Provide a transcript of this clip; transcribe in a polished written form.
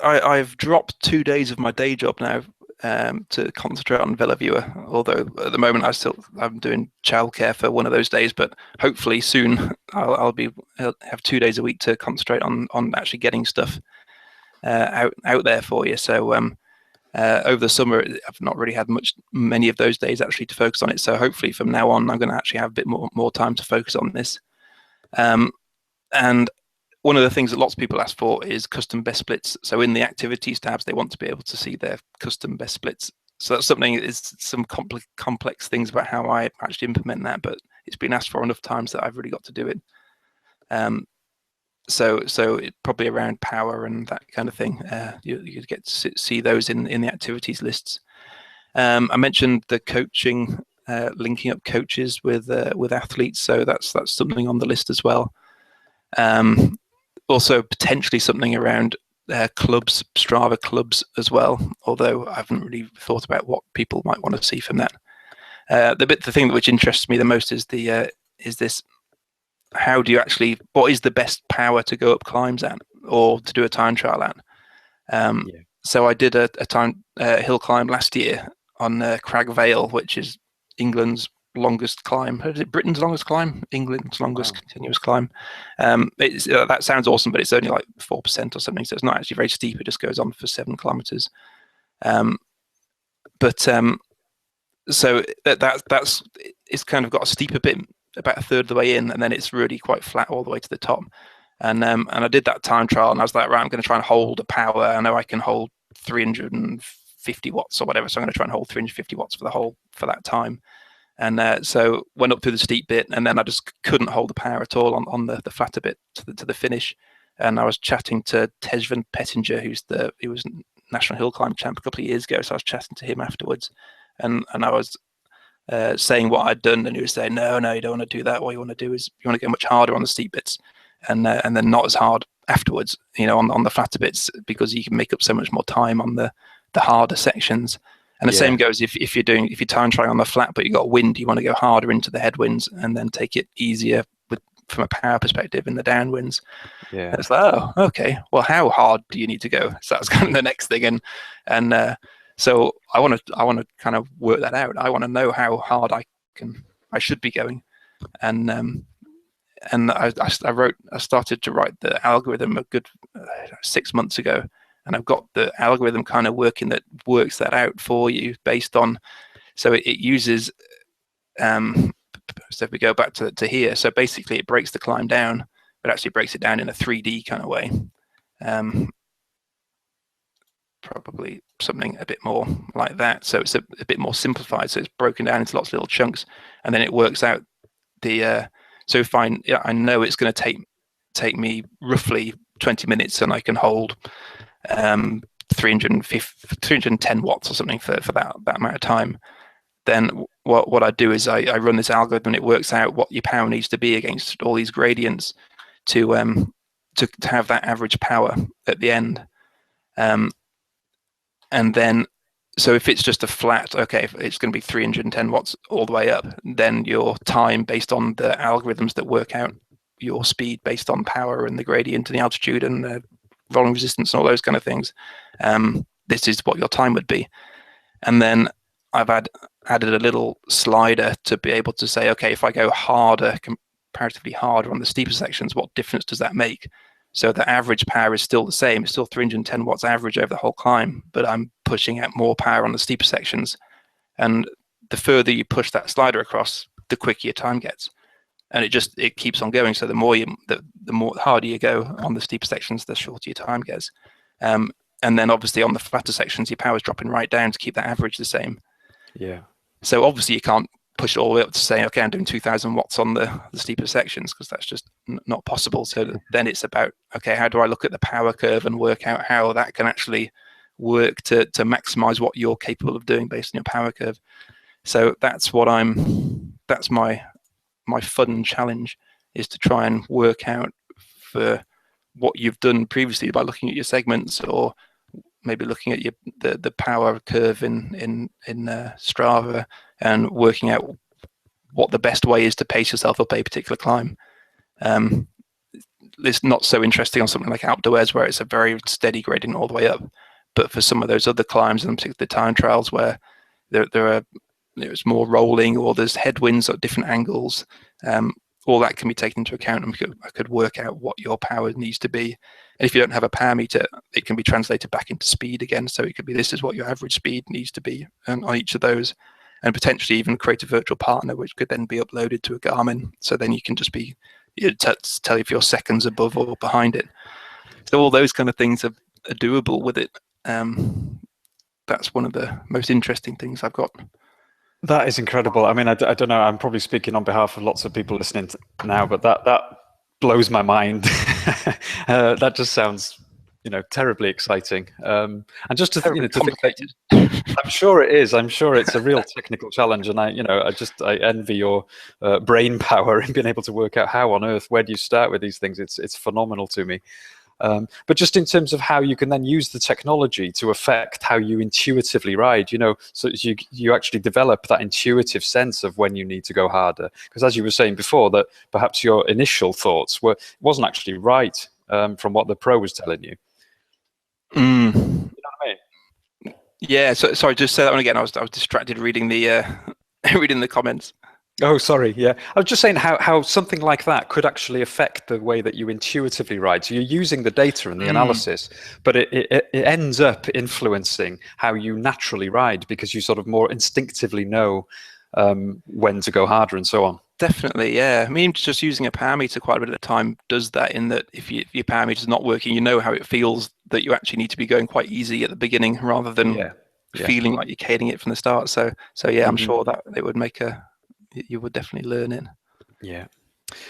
I've dropped 2 days of my day job now to concentrate on Veloviewer. Although at the moment I'm doing childcare for one of those days, but hopefully soon I'll have 2 days a week to concentrate on actually getting stuff out there for you. So over the summer, I've not really had many of those days actually to focus on it. So hopefully from now on, I'm going to actually have a bit more time to focus on this. And one of the things that lots of people ask for is custom best splits. So in the activities tabs, they want to be able to see their custom best splits. So that's something, is some complex things about how I actually implement that, but it's been asked for enough times that I've really got to do it. So it probably around power and that kind of thing. You get to see those in the activities lists. I mentioned the coaching, linking up coaches with athletes. So that's something on the list as well. Also potentially something around clubs, Strava clubs as well, although I haven't really thought about what people might want to see from that. The thing which interests me the most is this: how do you actually, what is the best power to go up climbs at, or to do a time trial at? So I did a time hill climb last year on Crag Vale, which is England's longest climb. Is it Britain's longest climb? England's longest continuous climb. That sounds awesome, but it's only like 4% or something, so it's not actually very steep. It just goes on for 7 kilometers. So that's it's kind of got a steeper bit about a third of the way in, and then it's really quite flat all the way to the top. And I did that time trial, and I was like, right, I'm going to try and hold a power. I know I can hold 350 watts or whatever, so I'm going to try and hold 350 watts for that time. And so went up through the steep bit, and then I just couldn't hold the power at all on the flatter bit to the finish. And I was chatting to Tejvan Pettinger, he was national hill climb champ a couple of years ago. So I was chatting to him afterwards, and I was saying what I'd done, and he was saying, no, you don't want to do that. What you want to do is you want to go much harder on the steep bits, and then not as hard afterwards, on the flatter bits, because you can make up so much more time on the harder sections. And the same goes if you're time trialing on the flat, but you got wind, you want to go harder into the headwinds and then take it easier from a power perspective in the downwinds. Yeah. And it's like, oh, okay. Well, how hard do you need to go? So that's kind of the next thing, and so I want to kind of work that out. I want to know how hard I should be going, and I started to write the algorithm a good 6 months ago. And I've got the algorithm kind of works that out for you based on, so it uses, so if we go back to here, so basically it breaks the climb down, but actually breaks it down in a 3D kind of way. Probably something a bit more like that. So it's a bit more simplified. So it's broken down into lots of little chunks, and then it works out so if I know it's going to take me roughly 20 minutes, and I can hold 310 watts or something for that amount of time, then what I do is I run this algorithm, and it works out what your power needs to be against all these gradients to have that average power at the end. And then, so if it's just a flat, okay, if it's going to be 310 watts all the way up, then your time based on the algorithms that work out your speed based on power and the gradient and the altitude and the rolling resistance and all those kind of things, this is what your time would be. And then I've added a little slider to be able to say, okay, if I go comparatively harder on the steeper sections, what difference does that make? So the average power is still the same. It's still 310 watts average over the whole climb, but I'm pushing out more power on the steeper sections. And the further you push that slider across, the quicker your time gets. And it keeps on going. So the more harder you go on the steeper sections, the shorter your time gets. And then obviously on the flatter sections, your power's dropping right down to keep that average the same. Yeah. So obviously you can't push it all the way up to say, okay, I'm doing 2,000 watts on the steeper sections, because that's just not possible. So then it's about, okay, how do I look at the power curve and work out how that can actually work to maximize what you're capable of doing based on your power curve. So that's my fun challenge, is to try and work out for what you've done previously by looking at your segments, or maybe looking at the power curve in Strava, and working out what the best way is to pace yourself up a particular climb. it's not so interesting on something like outdoors where it's a very steady gradient all the way up. But for some of those other climbs, and particularly the time trials where there's more rolling or there's headwinds at different angles, all that can be taken into account, and I could work out what your power needs to be. And if you don't have a power meter, it can be translated back into speed again. So it could be, this is what your average speed needs to be on each of those, and potentially even create a virtual partner, which could then be uploaded to a Garmin. So then you can just be tell if you're seconds above or behind it. So all those kind of things are doable with it. That's one of the most interesting things I've got. That is incredible. I mean, I don't know, I'm probably speaking on behalf of lots of people listening now, but that blows my mind. That just sounds, terribly exciting. And just to, Terribly to think complicated. I'm sure it is. I'm sure it's a real technical challenge, and I envy your brain power in being able to work out how on earth, where do you start with these things? It's phenomenal to me. But just in terms of how you can then use the technology to affect how you intuitively ride, so you actually develop that intuitive sense of when you need to go harder. Because as you were saying before, that perhaps your initial thoughts wasn't actually right from what the pro was telling you. You know what I mean? Yeah. So sorry, just say that one again. I was distracted reading the reading the comments. Oh, sorry. Yeah, I was just saying how something like that could actually affect the way that you intuitively ride. So you're using the data and the analysis, but it ends up influencing how you naturally ride, because you sort of more instinctively know when to go harder and so on. Definitely, yeah. I mean, just using a power meter quite a bit of the time does that, in that if your power meter is not working, you know how it feels that you actually need to be going quite easy at the beginning rather than feeling like you're cading it from the start. So yeah, I'm sure that it would make you would definitely learn it. Yeah.